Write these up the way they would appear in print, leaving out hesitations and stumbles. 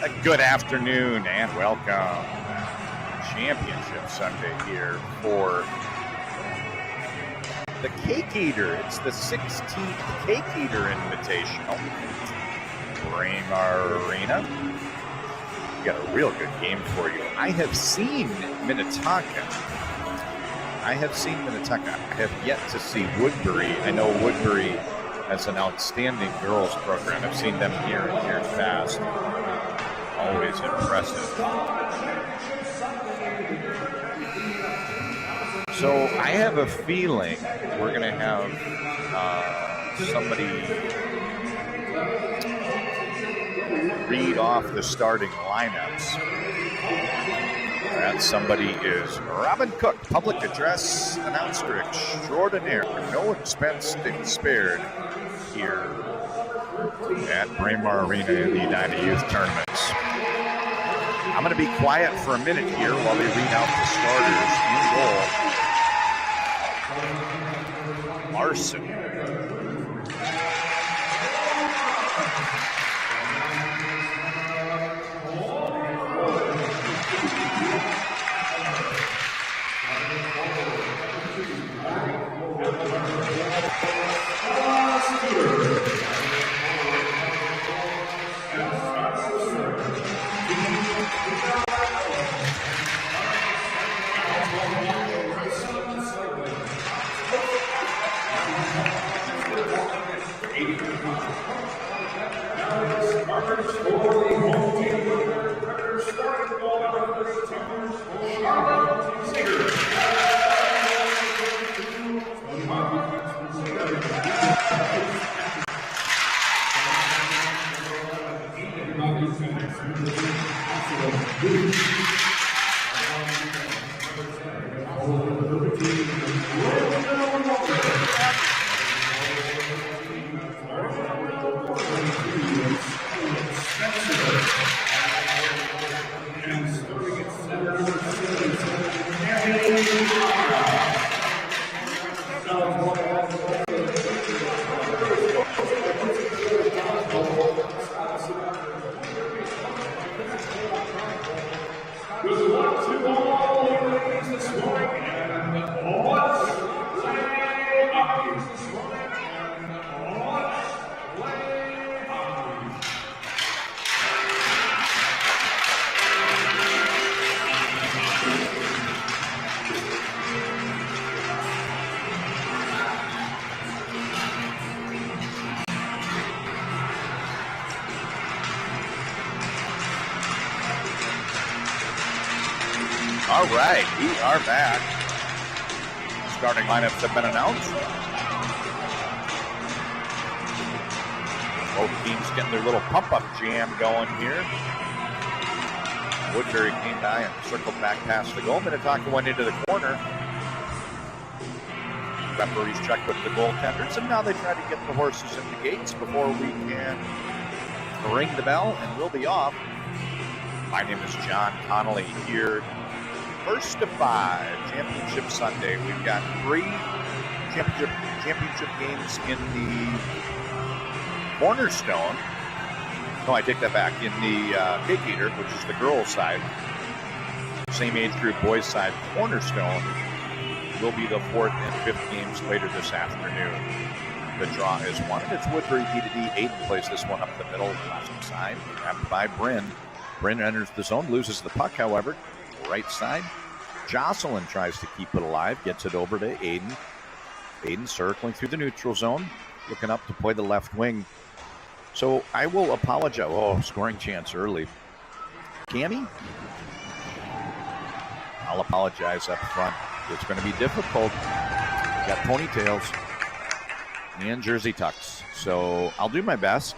Good afternoon and welcome. Championship Sunday here for the Cake Eater. It's the 16th Cake Eater Invitational. Braemar Arena. We got a real good game for you. I have seen Minnetonka. I have yet to see Woodbury. I know Woodbury has an outstanding girls program. I've seen them here in years past. Always impressive. So I have a feeling we're going to have somebody read off the starting lineups. That somebody is Robin Cook, public address announcer extraordinaire. No expense spared here at Braemar Arena in the Edina Youth Tournaments. I'm going to be quiet for a minute here while they read out the starters. In goal, Larson. All right, we are back. Starting lineups have been announced. Both teams getting their little pump-up jam going here. Woodbury came by and circled back past the goal. Minnetonka went into the corner. Referees checked with the goaltenders, and now they try to get the horses in the gates before we can ring the bell, and we'll be off. My name is John Connolly here. First of 5, Championship Sunday. We've got 3 championship games in the Cornerstone. No, I take that back. In the Cake Eater, which is the girls' side. Same age group, boys' side. Cornerstone will be the 4th and 5th games later this afternoon. The draw is won. It's Woodbury D2D. Aiden plays this one up the middle, left side. Grabbed by Bryn. Bryn enters the zone, loses the puck, however. Right side. Jocelyn tries to keep it alive, gets it over to Aiden. Aiden circling through the neutral zone, looking up to play the left wing. So I will apologize. Oh, scoring chance early. Cammy? I'll apologize up front. It's going to be difficult. We got ponytails and jersey tucks. So I'll do my best.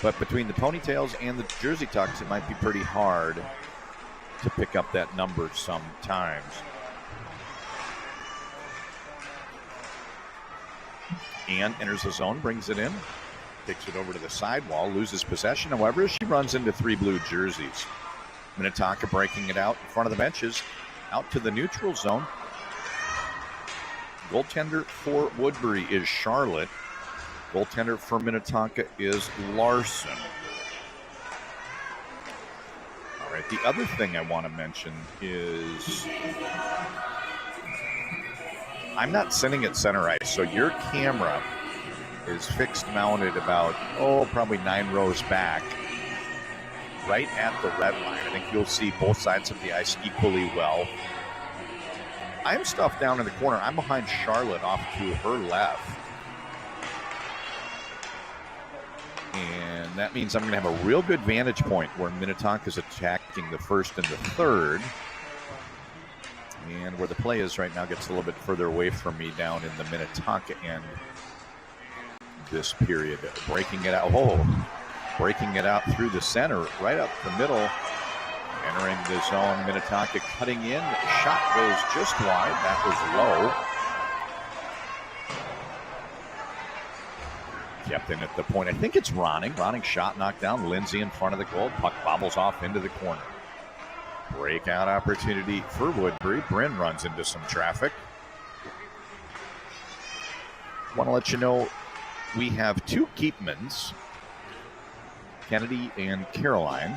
But between the ponytails and the jersey tucks, it might be pretty hard to pick up that number sometimes. Ann enters the zone, brings it in, takes it over to the sidewall, loses possession. However, she runs into 3 blue jerseys. Minnetonka breaking it out in front of the benches, out to the neutral zone. Goaltender for Woodbury is Charlotte. Goaltender for Minnetonka is Larson. right. The other thing I want to mention is I'm not sitting at center ice, so your camera is fixed mounted about, probably 9 rows back, right at the red line. I think you'll see both sides of the ice equally well. I'm stuffed down in the corner. I'm behind Charlotte off to her left. And that means I'm going to have a real good vantage point where Minnetonka is attacking the first and the third. And where the play is right now gets a little bit further away from me down in the Minnetonka end this period. Breaking it out. Breaking it out through the center, right up the middle. Entering the zone, Minnetonka cutting in. Shot goes just wide. That was low. Kept in at the point. I think it's Ronning. Ronning shot knocked down. Lindsay in front of the goal. Puck bobbles off into the corner. Breakout opportunity for Woodbury. Bryn runs into some traffic. Want to let you know we have 2 Keepmans, Kennedy and Caroline,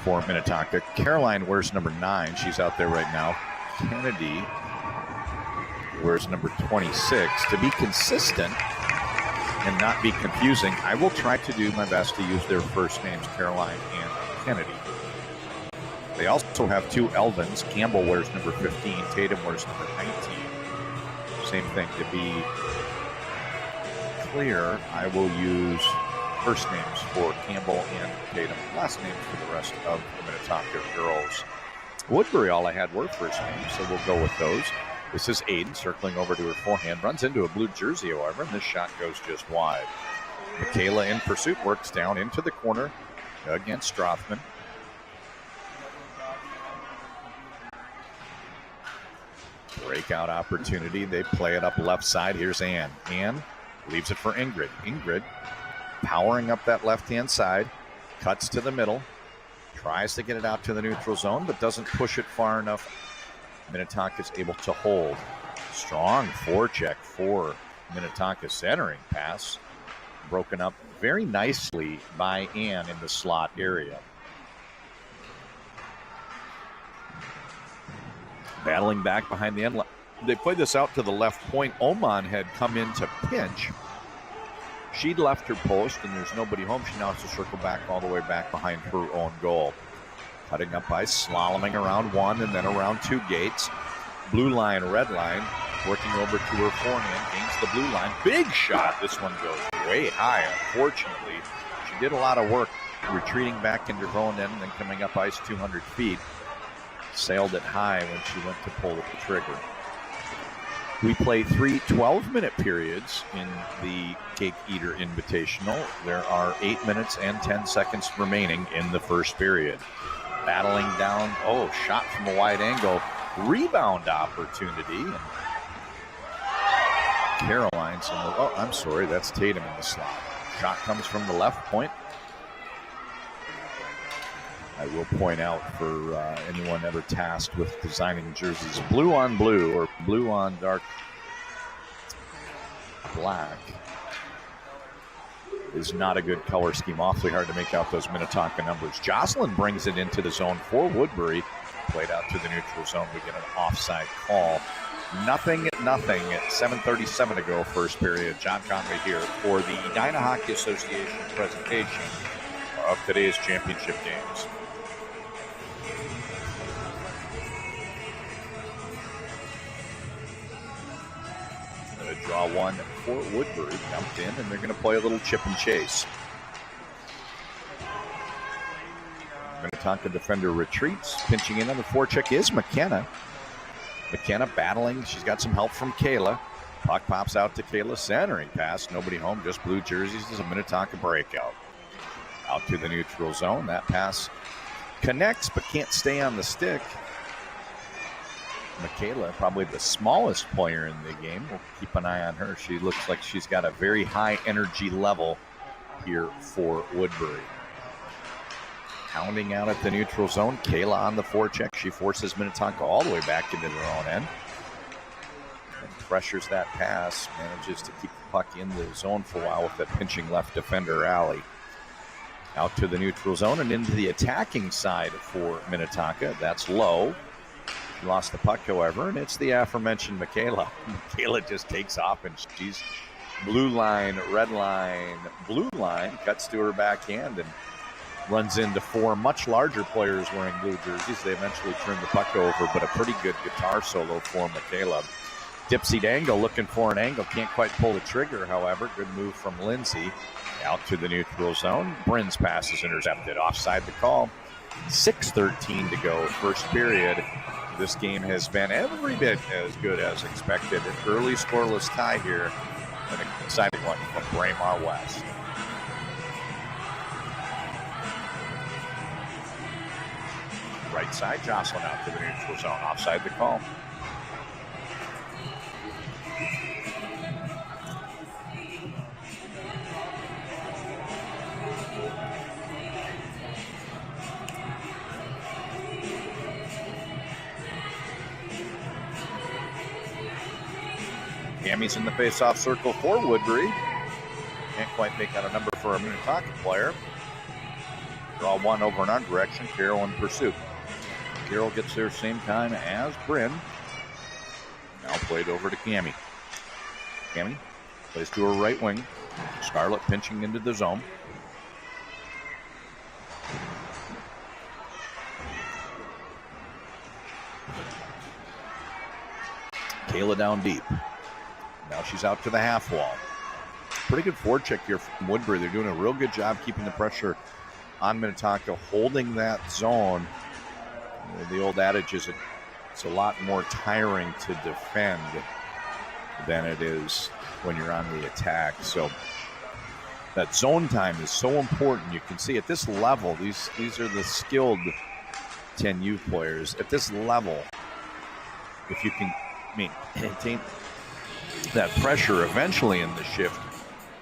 for Minnetonka. Caroline wears number 9. She's out there right now. Kennedy wears number 26. To be consistent and not be confusing, I will try to do my best to use their first names, Caroline and Kennedy. They also have 2 Elvins. Campbell wears number 15. Tatum wears number 19. Same thing. To be clear, I will use first names for Campbell and Tatum, last names for the rest of the Minnetonka girls. Woodbury, all I had were first names, so we'll go with those. This is Aiden circling over to her forehand, runs into a blue jersey, however, and this shot goes just wide. Michaela in pursuit, works down into the corner against Strothman. Breakout opportunity. They play it up left side. Here's Ann. Ann leaves it for Ingrid. Ingrid powering up that left-hand side, cuts to the middle, tries to get it out to the neutral zone, but doesn't push it far enough. Minnetonka is able to hold. Strong forecheck for Minnetonka, centering pass. Broken up very nicely by Ann in the slot area. Battling back behind the end. They played this out to the left point. Oman had come in to pinch. She'd left her post, and there's nobody home. She now has to circle back all the way back behind her own goal. Cutting up ice, slaloming around 1 and then around 2 gates. Blue line, red line, working over to her forehand, gains the blue line. Big shot. This one goes way high, unfortunately. She did a lot of work retreating back into her own end and then coming up ice 200 feet. Sailed it high when she went to pull the trigger. We play 3 12-minute periods in the Cake Eater Invitational. There are 8 minutes and 10 seconds remaining in the first period. Battling down, shot from a wide angle. Rebound opportunity. And Caroline's I'm sorry, that's Tatum in the slot. Shot comes from the left point. I will point out for anyone ever tasked with designing jerseys, blue on blue or blue on dark black is not a good color scheme. Awfully hard to make out those Minnetonka numbers. Jocelyn brings it into the zone for Woodbury. Played out to the neutral zone. We get an offside call. Nothing at 7:37 to go, first period. John Conway here for the Edina Hockey Association presentation of today's championship games. Draw one for Woodbury, dumped in, and they're going to play a little chip and chase. Minnetonka defender retreats. Pinching in on the forecheck is McKenna. McKenna battling. She's got some help from Kayla. Puck pops out to Kayla. Centering pass. Nobody home, just blue jerseys. There's a Minnetonka breakout. Out to the neutral zone. That pass connects but can't stay on the stick. Michaela, probably the smallest player in the game. We'll keep an eye on her. She looks like she's got a very high energy level here for Woodbury. Pounding out at the neutral zone. Kayla on the forecheck. She forces Minnetonka all the way back into their own end. And pressures that pass. Manages to keep the puck in the zone for a while with that pinching left defender, Alley. Out to the neutral zone and into the attacking side for Minnetonka. That's low. She lost the puck, however, and it's the aforementioned Michaela. Michaela just takes off, and she's blue line, red line, blue line, cuts to her backhand and runs into four much larger players wearing blue jerseys. They eventually turn the puck over, but a pretty good guitar solo for Michaela. Dipsy Dangle looking for an angle. Can't quite pull the trigger, however. Good move from Lindsay. Out to the neutral zone. Brin's pass is intercepted. Offside the call. 6:13 to go. First period. This game has been every bit as good as expected. An early scoreless tie here. An exciting one from Braemar West. Right side, Jocelyn out to the neutral zone. Offside the call. Cammy's in the face-off circle for Woodbury. Can't quite make out a number for a Minnetonka player. Draw one over in our direction. Carroll in pursuit. Carroll gets there same time as Brin. Now played over to Cammy. Cammy plays to her right wing. Scarlett pinching into the zone. Kayla down deep. Now she's out to the half wall. Pretty good forecheck here from Woodbury. They're doing a real good job keeping the pressure on Minnetonka, holding that zone. The old adage is it's a lot more tiring to defend than it is when you're on the attack. So that zone time is so important. You can see at this level, these are the skilled 10U players. At this level, if you can maintain that pressure eventually in the shift,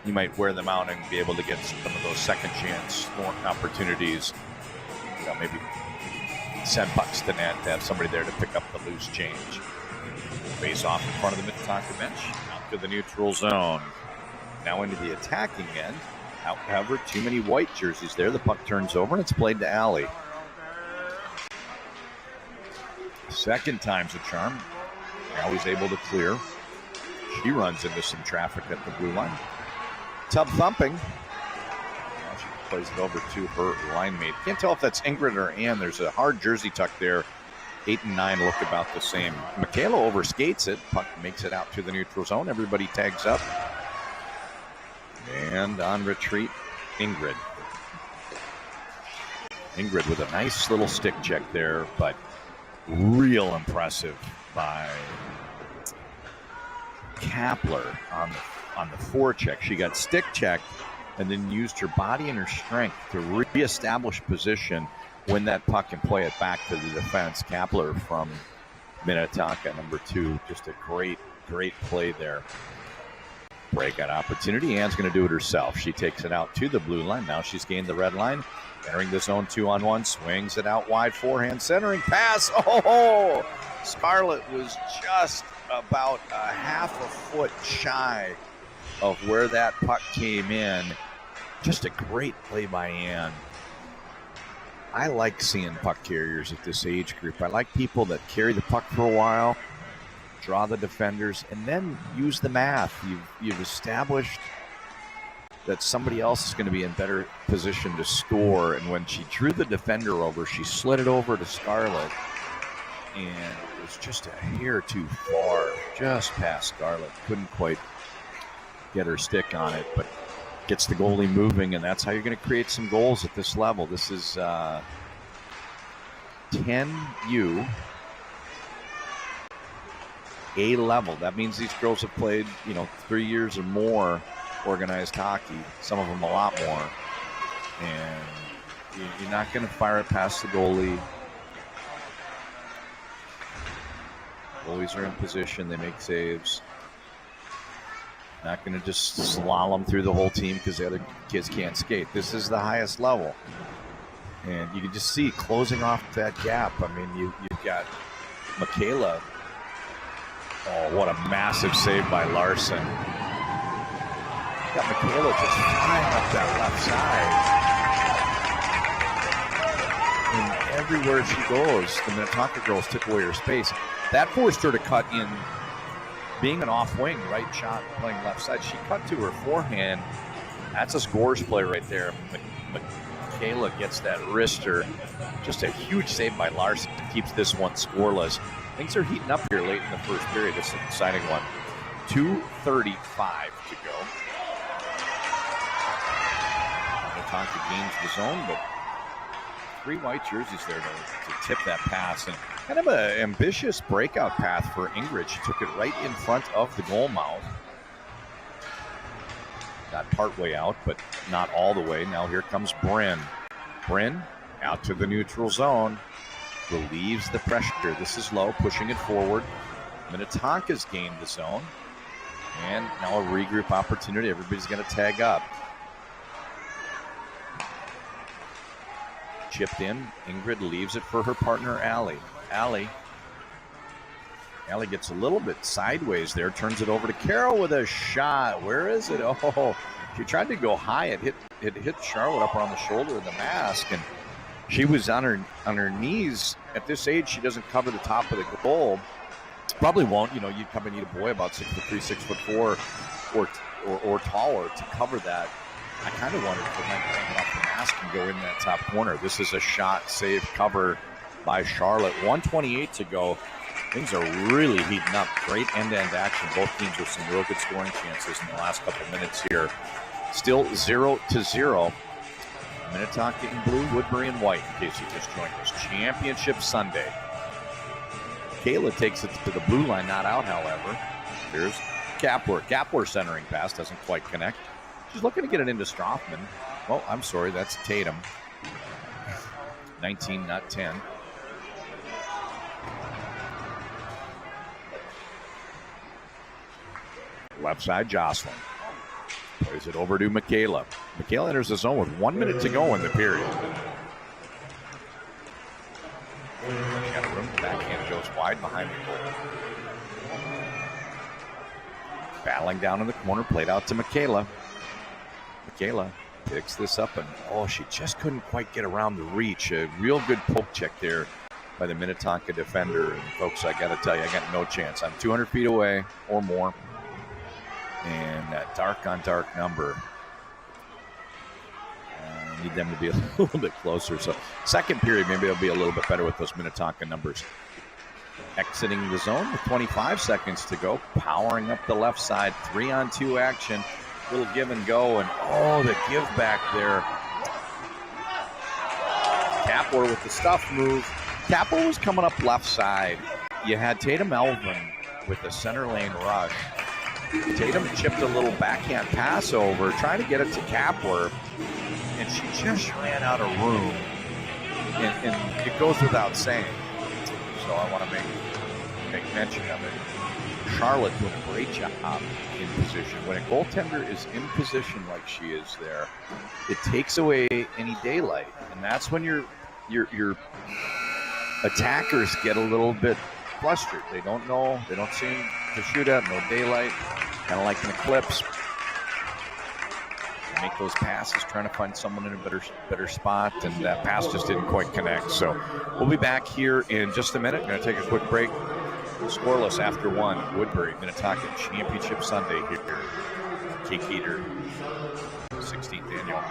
you might wear them out and be able to get some of those second chance scoring opportunities. Maybe send pucks to net to have somebody there to pick up the loose change. Face off in front of the Minnetonka bench, out to the neutral zone. Now into the attacking end. However, too many white jerseys there. The puck turns over and it's played to Alley. Second time's a charm. Alley's able to clear. She runs into some traffic at the blue line. Tub thumping. Now she plays it over to her line mate. Can't tell if that's Ingrid or Ann. There's a hard jersey tuck there. 8 and 9 look about the same. Michaela overskates it. Puck makes it out to the neutral zone. Everybody tags up. And on retreat, Ingrid. Ingrid with a nice little stick check there, but real impressive by Kapler on the forecheck. She got stick checked and then used her body and her strength to reestablish position, win that puck, and play it back to the defense. Kapler from Minnetonka, number 2. Just a great play there. Breakout opportunity. Ann's going to do it herself. She takes it out to the blue line. Now she's gained the red line. Entering the zone 2-on-1. Swings it out wide. Forehand centering pass. Oh! Scarlett was just about a half a foot shy of where that puck came in. Just a great play by Ann. I like seeing puck carriers at this age group. I like people that carry the puck for a while, draw the defenders, and then use the math. You've established that somebody else is going to be in better position to score. And when she drew the defender over, she slid it over to Scarlett, and it was just a hair too far, just past Scarlett. Couldn't quite get her stick on it, but gets the goalie moving, and that's how you're going to create some goals at this level. This is 10U A level. That means these girls have played, 3 years or more organized hockey, some of them a lot more. And you're not going to fire it past the goalie. Goalies are in position. They make saves. Not going to just slalom through the whole team because the other kids can't skate. This is the highest level. And you can just see closing off that gap. I mean, you've got Michaela. Oh, what a massive save by Larson. Got Michaela just flying up that left side. everywhere she goes, the Minnetonka girls took away her space. That forced her to cut in. Being an off wing, right shot, playing left side, she cut to her forehand. That's a scores play right there. Michaela gets that wrister. Just a huge save by Larson. Keeps this one scoreless. Things are heating up here late in the first period. It's an exciting one. 2:35 to go. Minnetonka gains the zone, but 3 white jerseys there to tip that pass. And kind of an ambitious breakout path for Ingrid. She took it right in front of the goal mouth. Got part way out, but not all the way. Now here comes Bryn. Bryn out to the neutral zone. Relieves the pressure. This is low, pushing it forward. Minnetonka's gained the zone. And now a regroup opportunity. Everybody's going to tag up. Chipped in. Ingrid leaves it for her partner, Allie. Allie gets a little bit sideways there. Her it over to Carol with a shot. Where is it? Oh, she tried to go high. It hit Charlotte up around the shoulder of the mask, and she was on her knees. At this age, she doesn't cover the top of the goal. Probably won't. You probably need a boy about 6'3", 6'4", or taller to cover that. I kind of wanted to bang off the mask and go in that top corner. This is a shot, save, cover by Charlotte. 1:28 to go. Things are really heating up. Great end-to-end action. Both teams with some real good scoring chances in the last couple minutes here. Still 0-0. Minnetonka in blue, Woodbury in white, in case you just joined us. Championship Sunday. Kayla takes it to the blue line, not out, however. Here's Kapler. Kapler centering pass, doesn't quite connect. She's looking to get it into Strothman. Oh, I'm sorry, that's Tatum. 19, not 10. Left side, Jocelyn. Plays it over to Michaela. Michaela enters the zone with 1 minute to go in the period. Got a room. Backhand goes wide behind the goal. Battling down in the corner, played out to Michaela. Michaela picks this up, and she just couldn't quite get around the reach. A real good poke check there by the Minnetonka defender. And folks, I got to tell you, I got no chance. I'm 200 feet away or more. And that dark on dark number, I need them to be a little bit closer. So second period, maybe it'll be a little bit better with those Minnetonka numbers. Exiting the zone with 25 seconds to go. Powering up the left side. 3-on-2 action. Little give and go. And the give back there. Kapler with the stuff move. Kapler was coming up left side. You had Tatum Elvin with the center lane rush. Tatum chipped a little backhand pass over, trying to get it to Kapler, and she just ran out of room. And it goes without saying. So I want to make mention of it. Charlotte doing a great job in position. When a goaltender is in position like she is there, it takes away any daylight, and that's when your attackers get a little bit flustered. They don't know. They don't seem to shoot at. No daylight. Kind of like an eclipse. Make those passes, trying to find someone in a better spot, and that pass just didn't quite connect. So we'll be back here in just a minute. Going to take a quick break. Scoreless after one. Woodbury, Minnetonka Championship Sunday here. Cake Eater, 16th annual.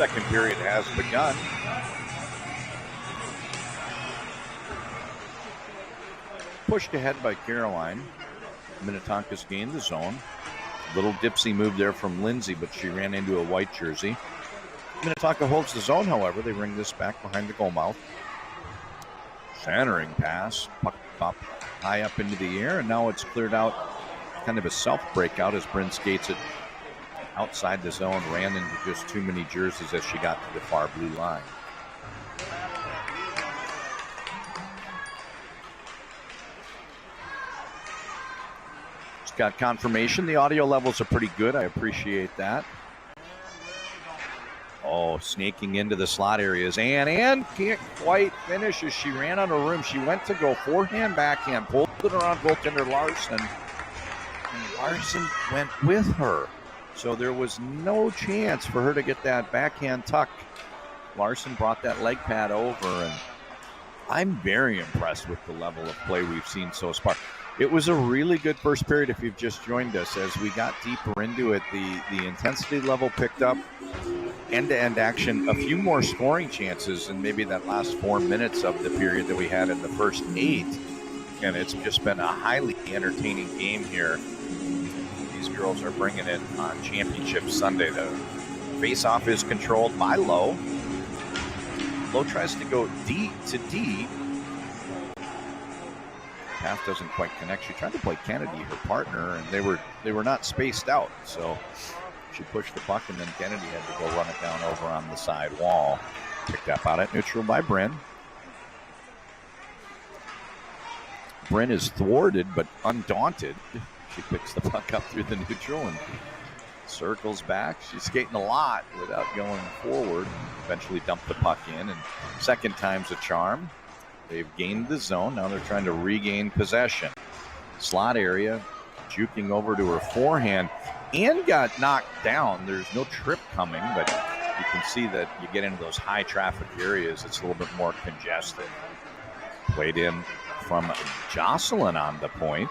Second period has begun. Pushed ahead by Caroline. Minnetonka's gained the zone. Little dipsy move there from Lindsay, but she ran into a white jersey. Minnetonka holds the zone, however. They bring this back behind the goal mouth. Centering pass. Puck up high up into the air, and now it's cleared out. Kind of a self-breakout as Bryn skates it outside the zone. Ran into just too many jerseys as she got to the far blue line. Got confirmation. The audio levels are pretty good. I appreciate that. Oh, snaking into the slot areas. Ann can't quite finish as she ran out of room. She went to go forehand, backhand, pulled it around goaltender Larson, and Larson went with her. So there was no chance for her to get that backhand tuck. Larson brought that leg pad over, and I'm very impressed with the level of play we've seen so far. It was a really good first period if you've just joined us. As we got deeper into it, the intensity level picked up, end-to-end action, a few more scoring chances in maybe that last 4 minutes of the period that we had in the first 8. And it's just been a highly entertaining game here. These girls are bringing it on Championship Sunday. The face-off is controlled by Lowe. Lowe tries to go D to D. Pass doesn't quite connect. She tried to play Kennedy, her partner, and they were not spaced out. So she pushed the puck, and then Kennedy had to go run it down over on the side wall. Picked up out at neutral by Bryn. Bryn is thwarted but undaunted. She picks the puck up through the neutral and circles back. She's skating a lot without going forward. Eventually dumped the puck in, and second time's a charm. They've gained the zone. Now they're trying to regain possession. Slot area, juking over to her forehand. Ann got knocked down. There's no trip coming, but you can see that you get into those high traffic areas, it's a little bit more congested. Played in from Jocelyn on the point.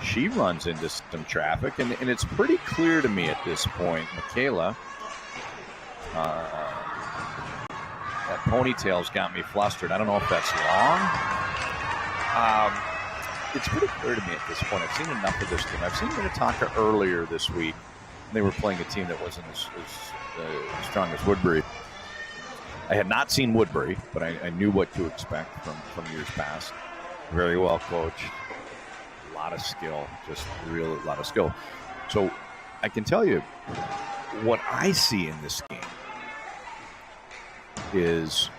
She runs into some traffic, and it's pretty clear to me at this point, Michaela, that ponytail's got me flustered. I don't know if that's long. It's pretty clear to me at this point. I've seen enough of this team. I've seen Minnetonka earlier this week. They were playing a team that wasn't as strong as Woodbury. I had not seen Woodbury, but I knew what to expect from years past. Very well coached. A lot of skill. Just really a lot of skill. So I can tell you what I see in this game is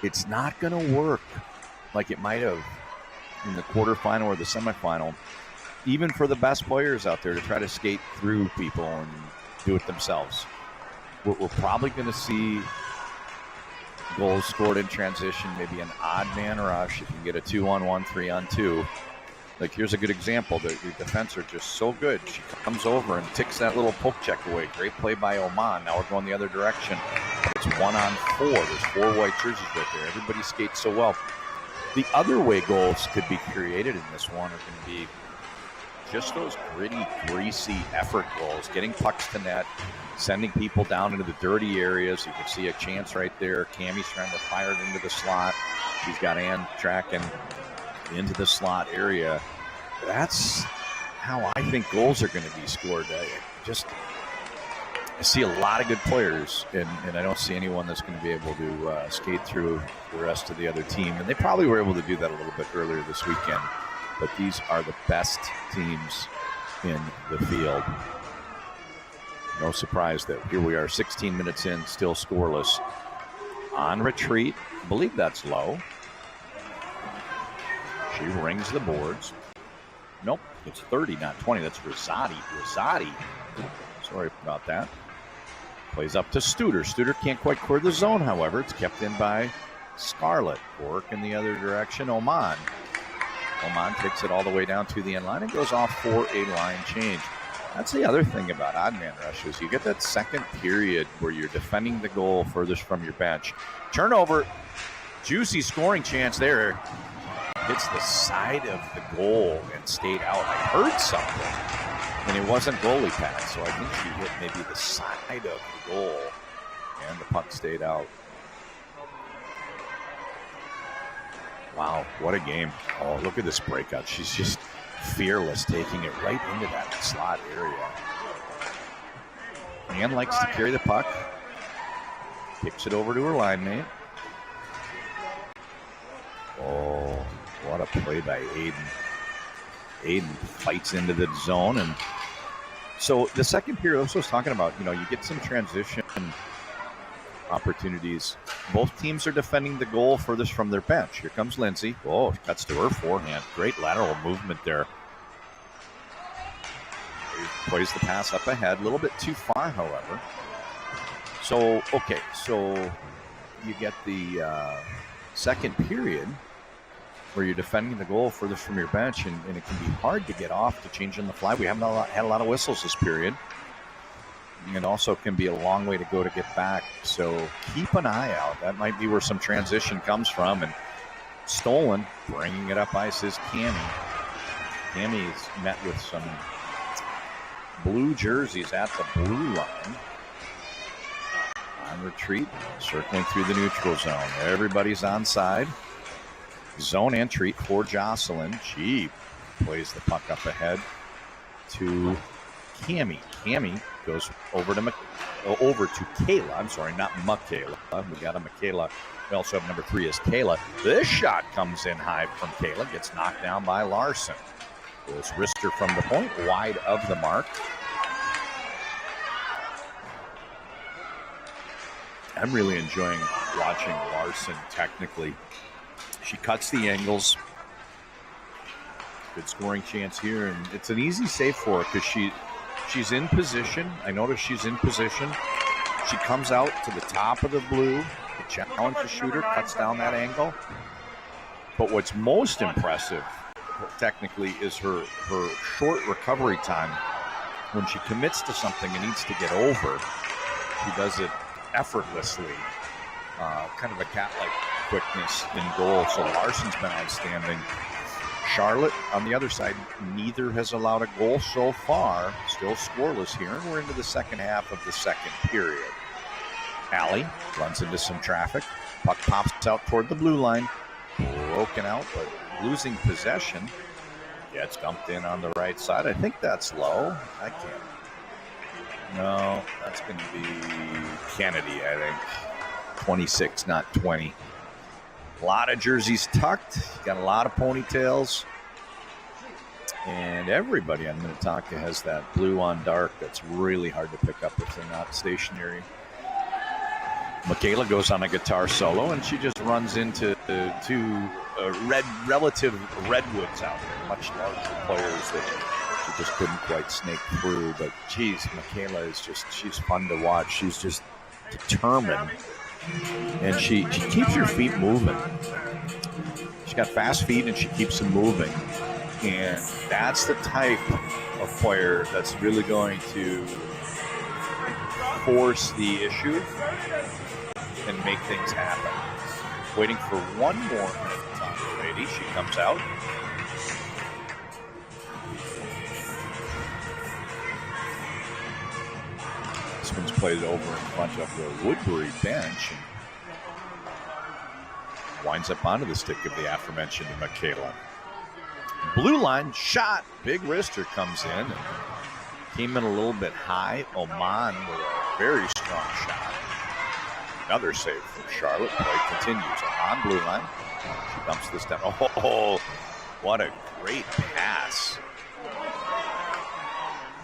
it's not going to work like it might have in the quarterfinal or the semifinal, even for the best players out there to try to skate through people and do it themselves. We're probably going to see goals scored in transition, maybe an odd man rush. You can get a 2-on-1, 3-on-2. Like, here's a good example. The defense are just so good. She comes over and ticks that little poke check away. Great play by Oman. Now we're going the other direction. It's 1-on-4. There's 4 white jerseys right there. Everybody skates so well. The other way goals could be created in this one are going to be just those gritty, greasy effort goals, getting pucks to net, sending people down into the dirty areas. You can see a chance right there. Cammie's trying to fire it into the slot. She's got Ann tracking into the slot area. That's how I think goals are going to be scored. I see a lot of good players, and I don't see anyone that's going to be able to skate through the rest of the other team. And they probably were able to do that a little bit earlier this weekend. But these are the best teams in the field. No surprise that here we are 16 minutes in, still scoreless. On retreat, I believe that's Lowe. She rings the boards. Nope, it's 30, not 20. That's Rosati. Sorry about that. Plays up to Studer. Studer can't quite clear the zone, however. It's kept in by Scarlett. Work in the other direction, Oman. Oman takes it all the way down to the end line and goes off for a line change. That's the other thing about odd man rushes. You get that second period where you're defending the goal furthest from your bench. Turnover, juicy scoring chance there. Hits the side of the goal and stayed out. I heard something. And it wasn't goalie pass, so I think she hit maybe the side of the goal, and the puck stayed out. Wow, what a game. Oh, look at this breakout. She's just fearless, taking it right into that slot area. Ann likes to carry the puck. Kicks it over to her line mate. Oh, what a play by Aiden. Aiden fights into the zone. And so the second period, I was talking about, you get some transition opportunities. Both teams are defending the goal furthest from their bench. Here comes Lindsay. Oh, cuts to her forehand. Great lateral movement there. Plays the pass up ahead. A little bit too far, however. So you get the second period where you're defending the goal furthest from your bench, and it can be hard to get off to change on the fly. We haven't had a lot of whistles this period. And also can be a long way to go to get back. So keep an eye out. That might be where some transition comes from. And Stolen, bringing it up ice, is Cammie. Cammie's met with some blue jerseys at the blue line. On retreat, circling through the neutral zone. Everybody's onside. Zone entry for Jocelyn. She plays the puck up ahead to Cammie. Cammie goes over to Kayla. I'm sorry, not Michaela. We got a Michaela. We also have number 3 is Kayla. This shot comes in high from Kayla. Gets knocked down by Larson. Goes wrister from the point, wide of the mark. I'm really enjoying watching Larson technically. She cuts the angles. Good scoring chance here, and it's an easy save for her because she's in position. I notice she's in position. She comes out to the top of the blue to challenge the shooter, cuts down that angle. But what's most impressive, technically, is her short recovery time. When she commits to something and needs to get over, she does it effortlessly. Kind of a cat-like quickness in goal. So Larson's been outstanding. Charlotte, on the other side, neither has allowed a goal so far. Still scoreless here, and we're into the second half of the second period. Allie runs into some traffic. Puck pops out toward the blue line. Broken out, but losing possession. Gets dumped in on the right side. I think that's low. I can't. No, that's going to be Kennedy, I think. 26, not 20. A lot of jerseys tucked. Got a lot of ponytails. And everybody on Minnetonka has that blue on dark that's really hard to pick up if they're not stationary. Michaela goes on a guitar solo, and she just runs into two relative redwoods out there, much larger players that she just couldn't quite snake through. But, geez, Michaela is she's fun to watch. She's just determined. And she keeps her feet moving. She's got fast feet, and she keeps them moving. And that's the type of player that's really going to force the issue and make things happen. Waiting for one more Minnetonka lady. She comes out. This one's played over in front of the Woodbury bench and winds up onto the stick of the aforementioned Michaela. Blue line shot. Big wrister comes in. And came in a little bit high. Oman with a very strong shot. Another save from Charlotte. Play continues. Oman blue line. She dumps this down. Oh, what a great pass.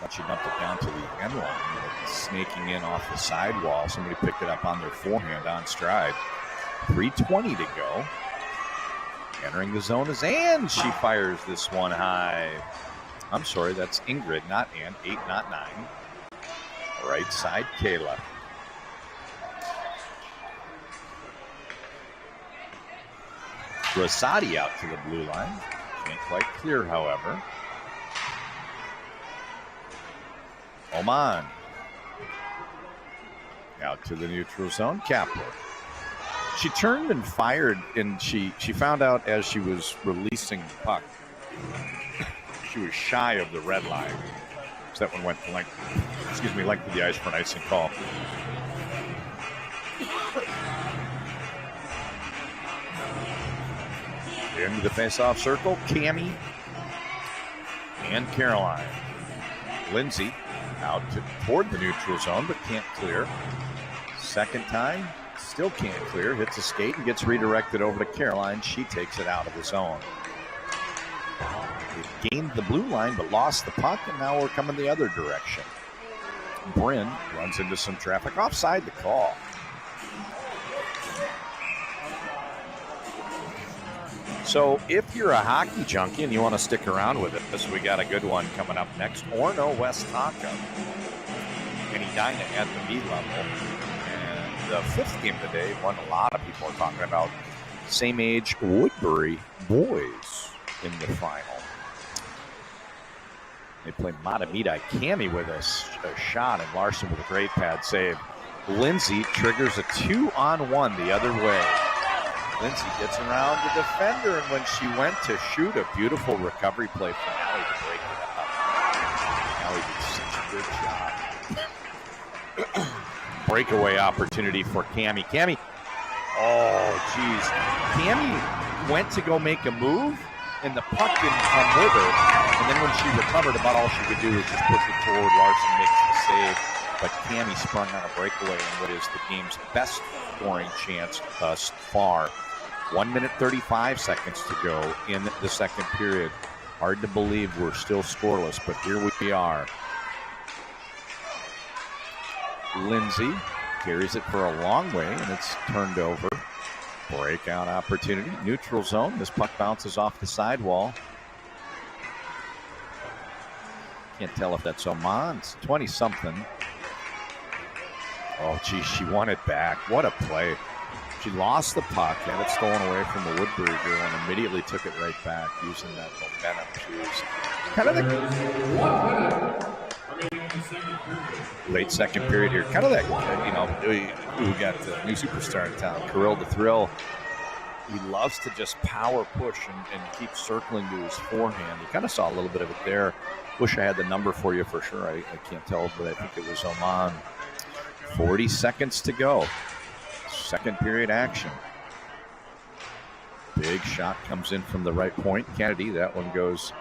But she dumped it down to the end line. Snaking in off the sidewall. Somebody picked it up on their forehand on stride. 3:20 to go. Entering the zone is Ann. She fires this one high. I'm sorry, that's Ingrid, not Ann. 8, not 9. Right side, Kayla. Rosati out to the blue line. Can't quite clear, however. Oman. Out to the neutral zone, Kapler. She turned and fired, and she found out as she was releasing the puck, she was shy of the red line. That one went length of the ice for an icing call. Into the face-off circle, Cammie and Caroline. Lindsay out toward the neutral zone, but can't clear. Second time, still can't clear. Hits a skate and gets redirected over to Caroline. She takes it out of the zone. They gained the blue line, but lost the puck, and now we're coming the other direction. Bryn runs into some traffic. Offside the call. So if you're a hockey junkie and you want to stick around with it, we got a good one coming up next. Orono Westonka and Edina at the B level. And the fifth game today, one a lot of people are talking about, same age Woodbury boys in the final. They play Matamidi. Cammie with a shot, and Larson with a great pad save. Lindsay triggers a 2-on-1 the other way. Lindsay gets around the defender, and when she went to shoot, a beautiful recovery play from Allie to break it up. Allie did such a good job. Breakaway opportunity for Cammie. Cammie, oh, geez. Cammie went to go make a move, and the puck didn't come with her. And then when she recovered, about all she could do was just push it forward. Larson makes the save, but Cammie sprung on a breakaway in what is the game's best scoring chance thus far. 1 minute 35 seconds to go in the second period. Hard to believe we're still scoreless, but here we are. Lindsay carries it for a long way, and it's turned over. Breakout opportunity. Neutral zone. This puck bounces off the sidewall. Can't tell if that's Oman. It's 20-something. Oh, geez, she won it back. What a play. She lost the puck, had it stolen away from the Woodbury girl, and immediately took it right back using that momentum. She was kind of the late second period here. Kind of that, who got the new superstar in town, Kirill the Thrill. He loves to just power push and keep circling to his forehand. You kind of saw a little bit of it there. Wish I had the number for you for sure. I can't tell, but I think it was Oman. 40 seconds to go. Second period action. Big shot comes in from the right point. Kennedy, that one goes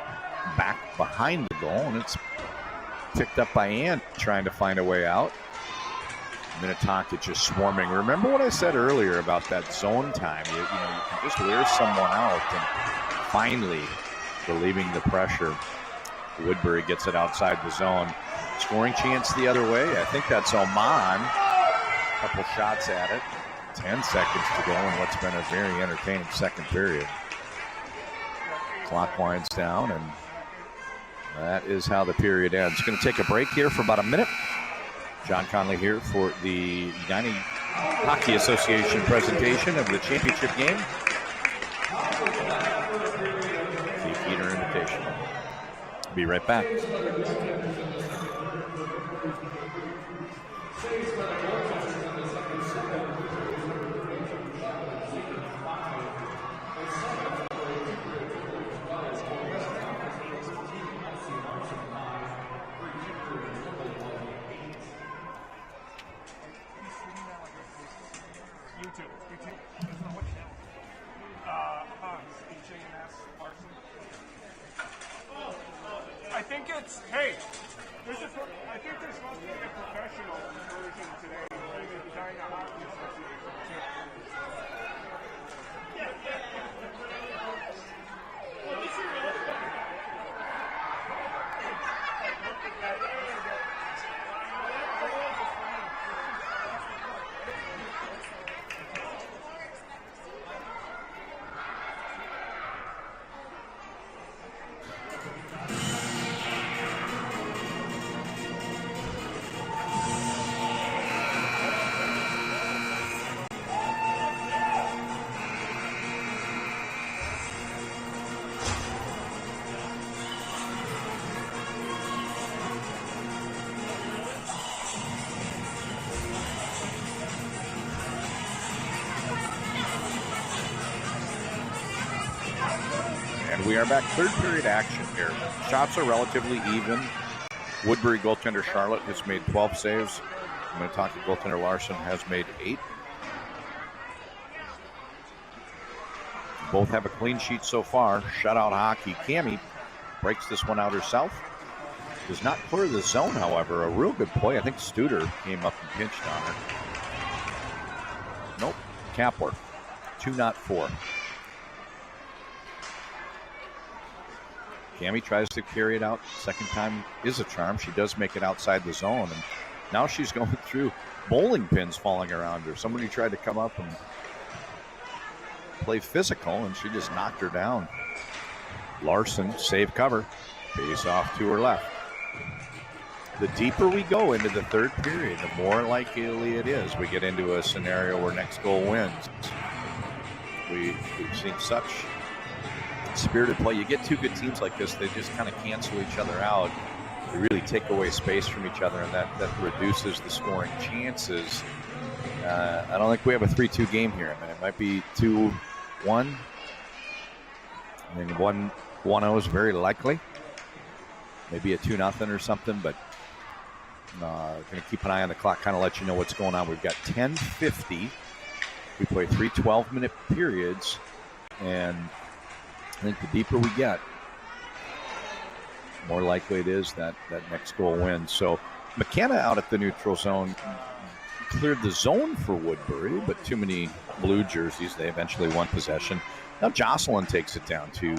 back behind the goal, and it's picked up by Ann trying to find a way out. Minnetonka just swarming. Remember what I said earlier about that zone time? You can just wear someone out, and finally relieving the pressure. Woodbury gets it outside the zone. Scoring chance the other way. I think that's Oman. Couple shots at it. 10 seconds to go in what's been a very entertaining second period. Clock winds down, and that is how the period ends. Going to take a break here for about a minute. John Conley here for the Edina Hockey Association presentation of the championship game. The Peter Invitation. Be right back. I think there's supposed to be a professional version today. The Edina Hockey Association too. We are back. Third period action here. Shots are relatively even. Woodbury goaltender Charlotte has made 12 saves. Minnetonka goaltender Larson has made 8. Both have a clean sheet so far. Shutout hockey. Cammie breaks this one out herself. Does not clear the zone, however. A real good play. I think Studer came up and pinched on her. Nope. Kapler. 2-4. Cammie tries to carry it out. Second time is a charm. She does make it outside the zone. And now she's going through bowling pins falling around her. Somebody tried to come up and play physical, and she just knocked her down. Larson, save cover. Face off to her left. The deeper we go into the third period, the more likely it is we get into a scenario where next goal wins. We've seen such spirited play. You get two good teams like this, they just kind of cancel each other out. They really take away space from each other, and that reduces the scoring chances. I don't think we have a 3-2 game here. I mean, it might be 2-1. I mean, 1-0 is very likely. Maybe a 2-0 or something, but going to keep an eye on the clock, kind of let you know what's going on. We've got 10:50. We play 3 12-minute periods, and I think the deeper we get, more likely it is that next goal wins. So McKenna out at the neutral zone cleared the zone for Woodbury, but too many blue jerseys. They eventually won possession. Now Jocelyn takes it down to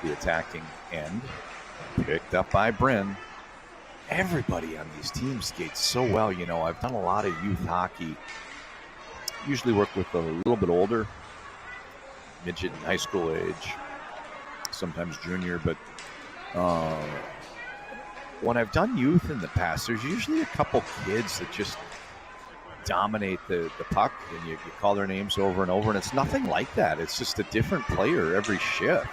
the attacking end. Picked up by Bryn. Everybody on these teams skates so well. You know, I've done a lot of youth hockey. Usually work with a little bit older, midget and high school age, sometimes junior, but when I've done youth in the past, there's usually a couple kids that just dominate the puck, and you call their names over and over, and it's nothing like that. It's just a different player every shift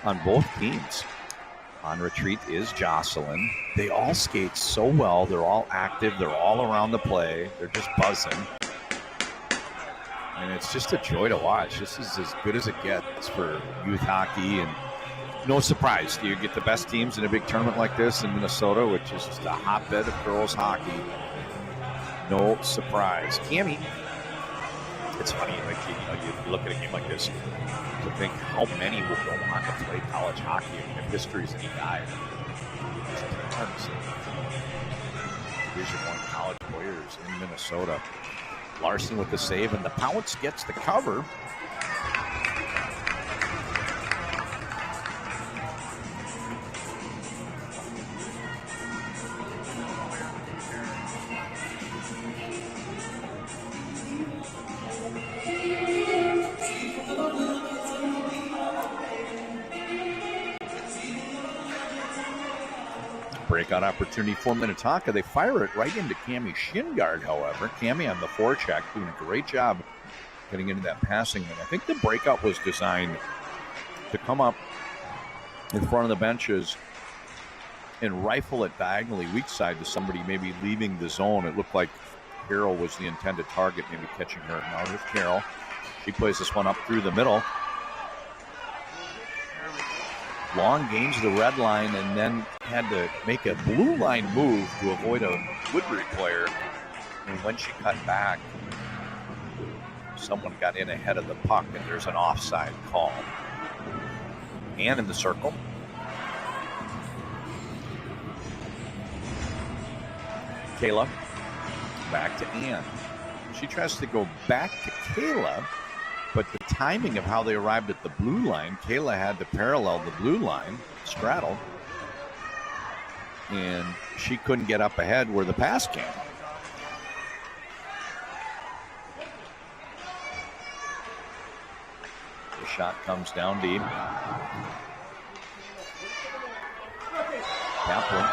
on both teams. On retreat is Jocelyn. They all skate so well. They're all active. They're all around the play. They're just buzzing. And it's just a joy to watch. This is as good as it gets for youth hockey. And no surprise, you get the best teams in a big tournament like this in Minnesota, which is just a hotbed of girls hockey. No surprise. Cammie, it's funny, like you look at a game like this to think how many will go on to play college hockey. I mean, if history's any guide, there's tons of Division I college players in Minnesota. Larson with the save, and the Pounce gets the cover. Breakout opportunity for Minnetonka. They fire it right into Cammie shin guard, however. Cammie on the forecheck doing a great job getting into that passing. And I think the breakout was designed to come up in front of the benches and rifle it diagonally weak side to somebody maybe leaving the zone. It looked like Carroll was the intended target, maybe catching her. Now here's Carroll. She plays this one up through the middle. Long gains the red line and then had to make a blue line move to avoid a Woodbury player. And when she cut back, someone got in ahead of the puck, and there's an offside call. Ann in the circle. Kayla back to Ann. She tries to go back to Kayla, but the timing of how they arrived at the blue line, Kayla had to parallel the blue line, straddle, and she couldn't get up ahead where the pass came. The shot comes down deep. Kaplan.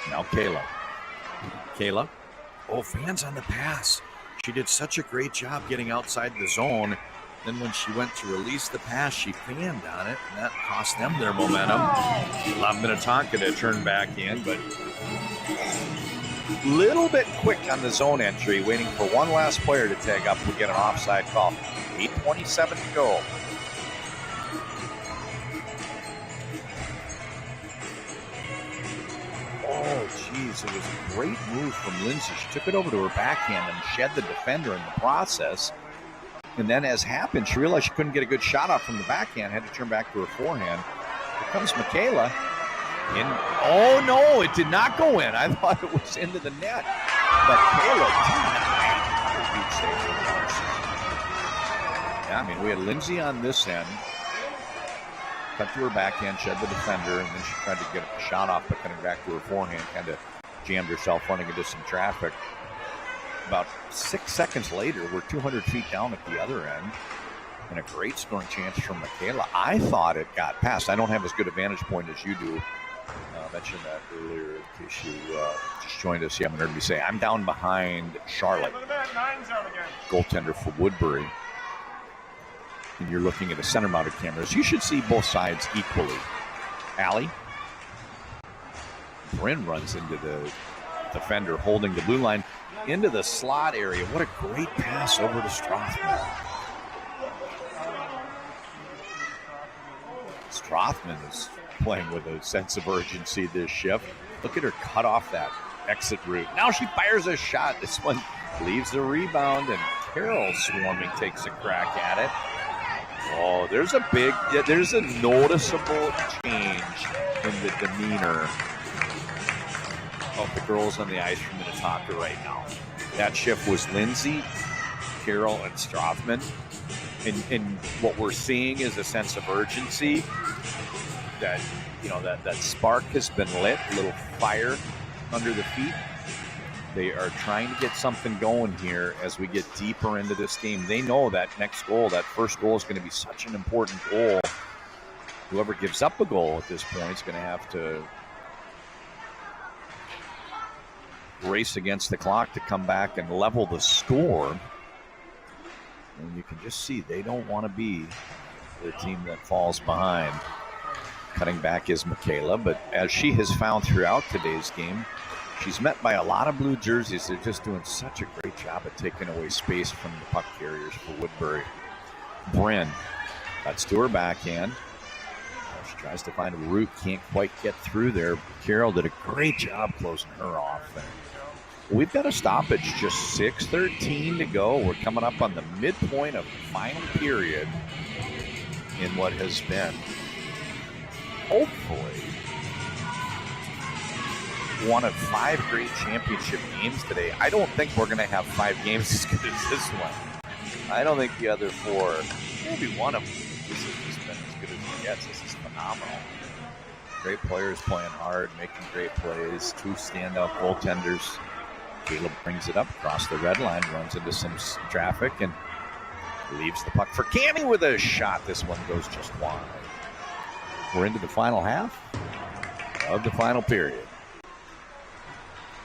Now Kayla. Kayla. Oh, fans on the pass. She did such a great job getting outside the zone. Then when she went to release the pass, she fanned on it, and that cost them their momentum. Allowed Minnetonka to turn back in, but a little bit quick on the zone entry, waiting for one last player to tag up. We get an offside call. 8:27 to go. geez, it was a great move from Lindsay. She took it over to her backhand and shed the defender in the process. And then, as happened, she realized she couldn't get a good shot off from the backhand, had to turn back to her forehand. Here comes Michaela. Oh, no, it did not go in. I thought it was into the net. Michaela denied. Huge save from Larson. Yeah, I mean, we had Lindsay on this end. Cut to her backhand, shed the defender, and then she tried to get a shot off, but cutting back to her forehand, kind of jammed herself running into some traffic. About 6 seconds later, we're 200 feet down at the other end, and a great scoring chance from Michaela. I thought it got past. I don't have as good a vantage point as you do. I mentioned that earlier in case you just joined us. You haven't heard me say. I'm down behind Charlotte, goaltender for Woodbury. And you're looking at the center-mounted cameras. You should see both sides equally. Allie. Bryn runs into the defender holding the blue line into the slot area. What a great pass over to Strothman. Strothman is playing with a sense of urgency this shift. Look at her cut off that exit route. Now she fires a shot. This one leaves the rebound, and Carol Swarming takes a crack at it. Oh, there's a noticeable change in the demeanor of the girls on the ice from Minnetonka right now. That shift was Lindsay, Carol, and Strothman. And what we're seeing is a sense of urgency that, that spark has been lit, a little fire under the feet. They are trying to get something going here as we get deeper into this game. They know that next goal, that first goal, is going to be such an important goal. Whoever gives up a goal at this point is going to have to race against the clock to come back and level the score. And you can just see they don't want to be the team that falls behind. Cutting back is Michaela, but as she has found throughout today's game, she's met by a lot of blue jerseys. They're just doing such a great job at taking away space from the puck carriers for Woodbury. Bryn cuts to her backhand. She tries to find a route, can't quite get through there. Carol did a great job closing her off. And we've got a stoppage, just 6:13 to go. We're coming up on the midpoint of the final period in what has been, hopefully, one of 5 great championship games today. I don't think we're going to have 5 games as good as this one. I don't think the other 4, maybe one of them, this has just been as good as it gets. This is phenomenal. Great players playing hard, making great plays. 2 standout goaltenders. Caleb brings it up across the red line, runs into some traffic, and leaves the puck for Cammie with a shot. This one goes just wide. We're into the final half of the final period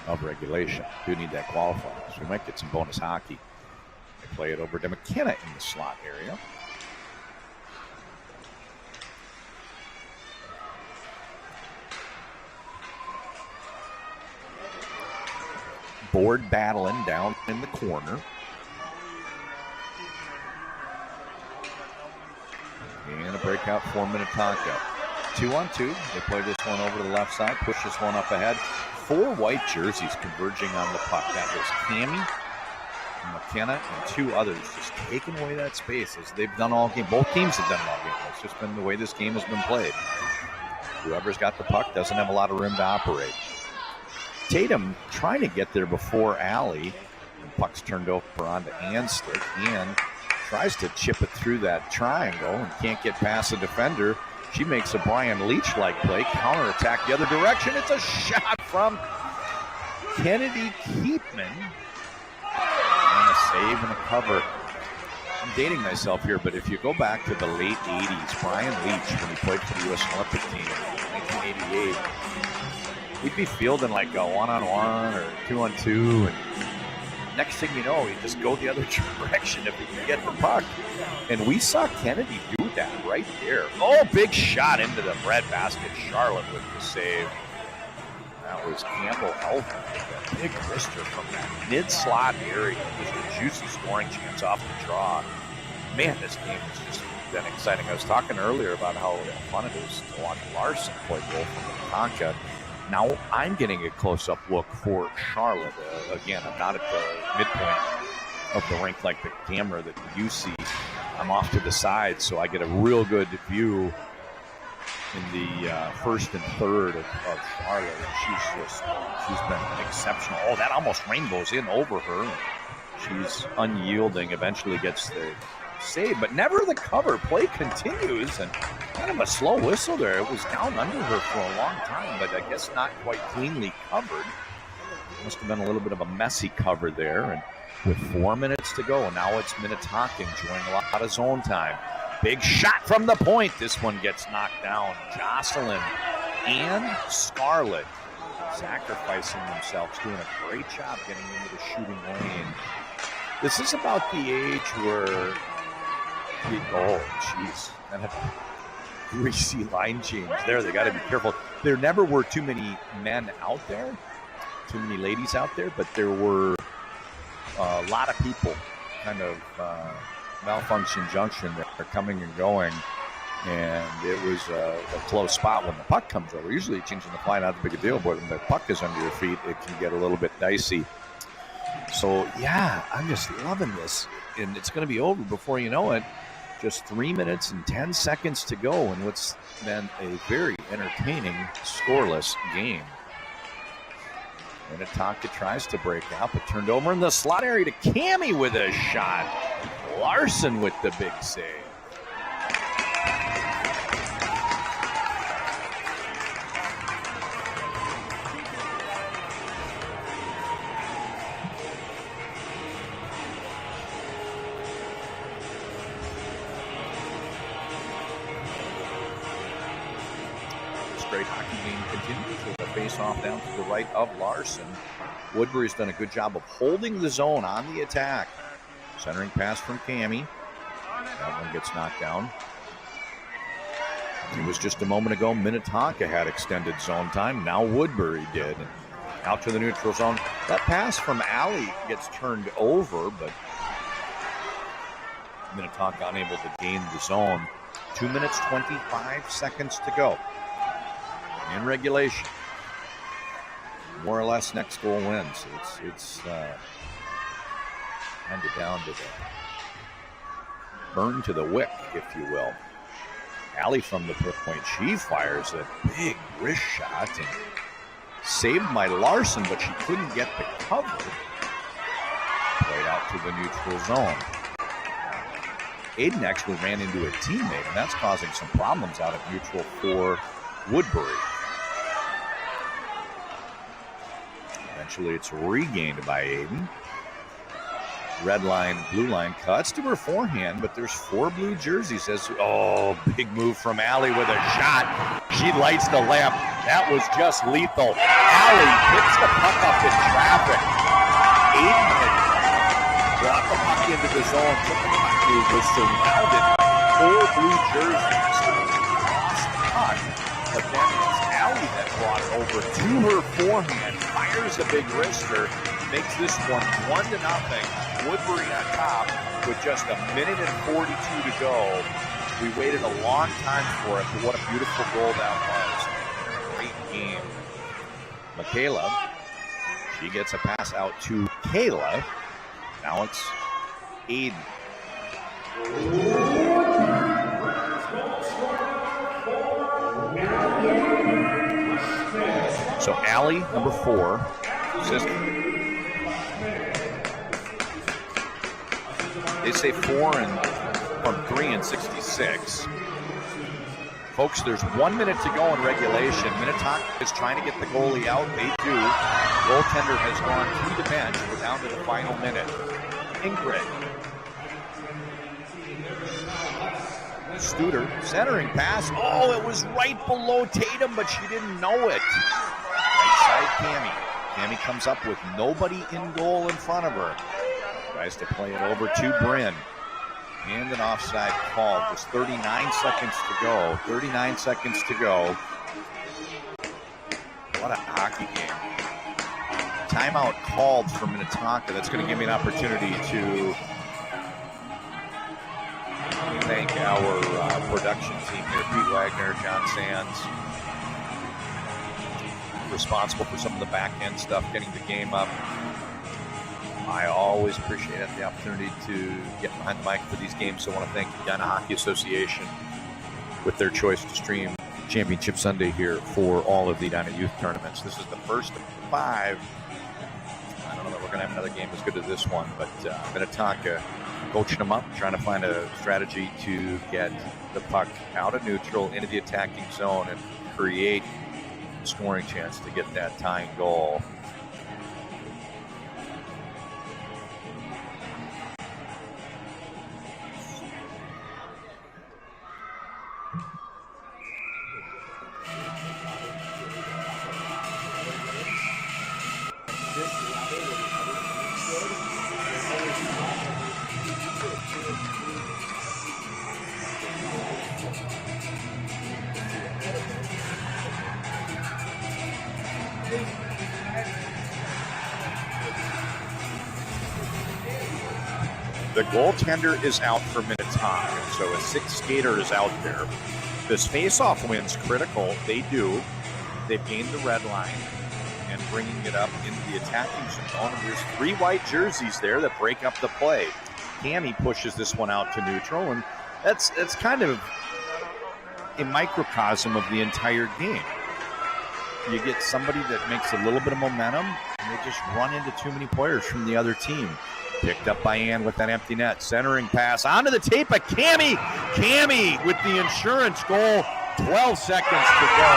of regulation. Do need that qualifier, so we might get some bonus hockey. They play it over to McKenna in the slot area. Board battling down in the corner. And a breakout for Minnetonka. 2-on-2. They play this one over to the left side, push this one up ahead. 4 white jerseys converging on the puck. That was Cammie, McKenna, and 2 others just taking away that space as they've done all game. Both teams have done it all game. It's just been the way this game has been played. Whoever's got the puck doesn't have a lot of room to operate. Tatum trying to get there before Allie. The puck's turned over onto Anstick. Ann tries to chip it through that triangle and can't get past the defender. She makes a Brian Leach-like play, counterattack the other direction. It's a shot from Kennedy Keepman. And a save and a cover. I'm dating myself here, but if you go back to the late 80s, Brian Leach, when he played for the U.S. Olympic team in 1988, we'd be fielding like a 1-on-1 or 2-on-2, and next thing you know, he'd just go the other direction if he could get the puck. And we saw Kennedy do that right there. Oh, big shot into the breadbasket. Charlotte with the save. That was Campbell Elvin with a big wrister from that mid-slot area. Just a juicy scoring chance off the draw. Man, this game has just been exciting. I was talking earlier about how fun it is to watch Larson play goal from Minnetonka. Now I'm getting a close-up look for Charlotte. Again, I'm not at the midpoint of the rink like the camera that you see. I'm off to the side, so I get a real good view in the first and third of Charlotte. And she's been exceptional. Oh, that almost rainbows in over her. She's unyielding, eventually gets the save, but never the cover. Play continues, and kind of a slow whistle there. It was down under her for a long time, but I guess not quite cleanly covered. Must have been a little bit of a messy cover there. And with 4 minutes to go, and now it's Minnetonka enjoying a lot of zone time. Big shot from the point. This one gets knocked down. Jocelyn and Scarlett sacrificing themselves, doing a great job getting into the shooting lane. This is about the age where, oh, jeez, kind of a greasy line change there. They got to be careful. There never were too many men out there, too many ladies out there, but there were a lot of people kind of malfunction junction that are coming and going, and it was a close spot when the puck comes over. Usually changing the fly, not a big a deal, but when the puck is under your feet, it can get a little bit dicey. So, yeah, I'm just loving this, and it's going to be over before you know it. Just 3 minutes and 10 seconds to go in what's been a very entertaining, scoreless game. Minnetonka tries to break out, but turned over in the slot area to Cammie with a shot. Larson with the big save. Great hockey game continues with a face-off down to the right of Larson. Woodbury's done a good job of holding the zone on the attack. Centering pass from Cammie. That one gets knocked down. It was just a moment ago, Minnetonka had extended zone time. Now Woodbury did. And out to the neutral zone. That pass from Alley gets turned over, but Minnetonka unable to gain the zone. 2 minutes, 25 seconds to go. In regulation, more or less next goal wins. It's kind of down to the burn to the wick, if you will. Alley from the point, she fires a big wrist shot and saved by Larson, but she couldn't get the cover. Played out to the neutral zone. Aiden actually ran into a teammate, and that's causing some problems out at neutral for Woodbury. Eventually, it's regained by Aiden. Red line, blue line cuts to her forehand, but there's 4 blue jerseys. Big move from Alley with a shot. She lights the lamp. That was just lethal. Alley picks the puck up in traffic. Aiden had brought the puck into the zone. Took the puck move, was surrounded by 4 blue jerseys. Lost the puck, but then it's Alley that brought it over to her forehand. Fires a big wrister, makes this one 1-0. Woodbury on top with just 1 minute and 42 to go. We waited a long time for it, but what a beautiful goal that was. Great game. Michaela, she gets a pass out to Kayla. Now it's Aiden. So Alley, number 4, sister. They say 4 from 3 and 66. Folks, there's 1 minute to go in regulation. Minnetonka is trying to get the goalie out. They do. Goaltender has gone to the bench. We're down to the final minute. Ingrid. Studer, centering pass. Oh, it was right below Tatum, but she didn't know it. Right side, Cammie. Cammie comes up with nobody in goal in front of her. Tries to play it over to Bryn. And an offside call. Just 39 seconds to go. 39 seconds to go. What a hockey game. Timeout called for Minnetonka. That's going to give me an opportunity to thank our production team here. Pete Wagner, John Sands. responsible for some of the back end stuff, getting the game up. I always appreciate the opportunity to get behind the mic for these games. So I want to thank the Edina Hockey Association with their choice to stream Championship Sunday here for all of the Edina youth tournaments. This is the first of 5. I don't know that we're going to have another game as good as this one, but Minnetonka coaching them up, trying to find a strategy to get the puck out of neutral into the attacking zone and create a scoring chance to get that tying goal. The goaltender is out for Minnetonka, so a 6th skater is out there. This face-off win's critical. They do. They've gained the red line and bringing it up into the attacking zone. There's 3 white jerseys there that break up the play. Cammy pushes this one out to neutral, and that's kind of a microcosm of the entire game. You get somebody that makes a little bit of momentum, and they just run into too many players from the other team. Picked up by Ann with that empty net. Centering pass onto the tape of Cammy. Cammy with the insurance goal. 12 seconds to go.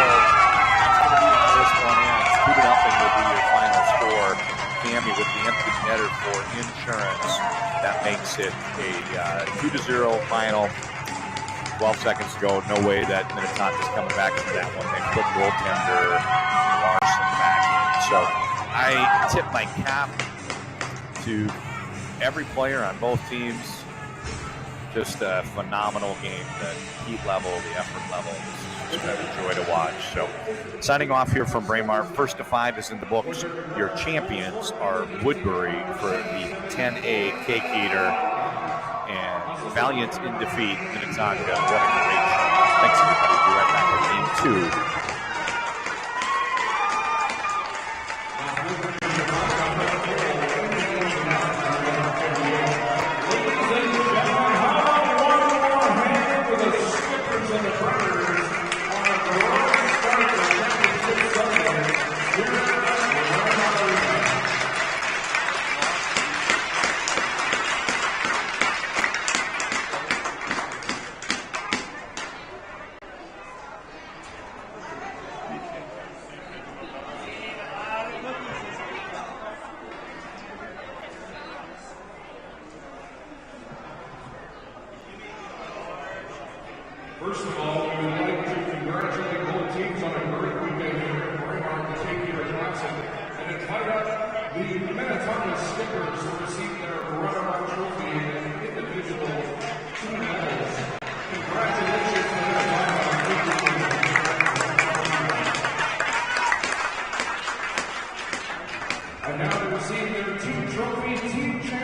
That's going to be how this one ends. 2-0 will be your final score. Cammy with the empty netter for insurance. That makes it a 2-0 final. 12 seconds to go. No way that Minnetonka's coming back from that one. They put goaltender Larson back in. So I tip my cap to every player on both teams. Just a phenomenal game. The heat level, the effort level, it's been a joy to watch. So signing off here from Braemar. 1st to 5 is in the books. Your champions are Woodbury for the 10A Cake Eater, and Valiant in defeat, Minnetonka. What a great show. Thanks, everybody. Be right back with Game 2. First of all, we would like to congratulate both teams on a great weekend here at Braemar to take Eater Classic, and invite up the Minnetonka Skippers to receive their runner-up trophy and individual team medals. Congratulations to Minnetonka. And now to receive their team trophy, team champion.